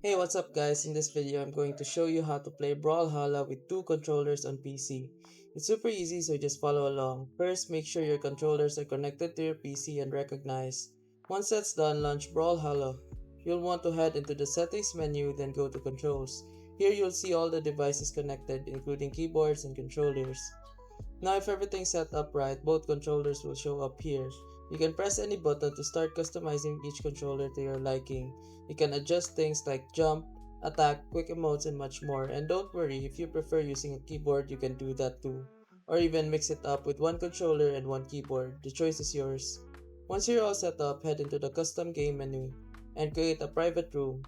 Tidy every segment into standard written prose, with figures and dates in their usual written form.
Hey, what's up guys? In this video, I'm going to show you how to play Brawlhalla with two controllers on PC. It's super easy, so just follow along. First, make sure your controllers are connected to your PC and recognized. Once that's done, launch Brawlhalla. You'll want to head into the settings menu, then go to controls. Here you'll see all the devices connected, including keyboards and controllers. Now if everything's set up right, both controllers will show up here. You can press any button to start customizing each controller to your liking. You can adjust things like jump, attack, quick emotes, and much more. And don't worry, if you prefer using a keyboard, you can do that too. Or even mix it up with one controller and one keyboard. The choice is yours. Once you're all set up, head into the custom game menu and create a private room.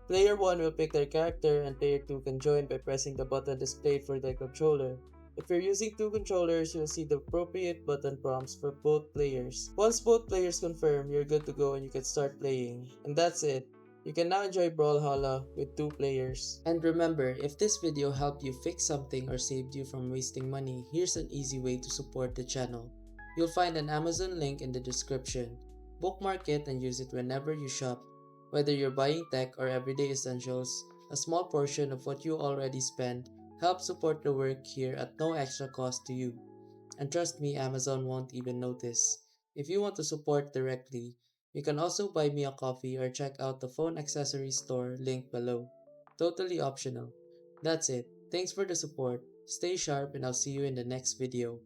Player 1 will pick their character and player 2 can join by pressing the button displayed for their controller. If you're using two controllers, you'll see the appropriate button prompts for both players. Once both players confirm, you're good to go and you can start playing. And that's it. You can now enjoy Brawlhalla with two players. And remember, if this video helped you fix something or saved you from wasting money, here's an easy way to support the channel. You'll find an Amazon link in the description. Bookmark it and use it whenever you shop. Whether you're buying tech or everyday essentials, a small portion of what you already spend helps support the work here at no extra cost to you. And trust me, Amazon won't even notice. If you want to support directly, you can also buy me a coffee or check out the phone accessories store link below. Totally optional. That's it. Thanks for the support. Stay sharp and I'll see you in the next video.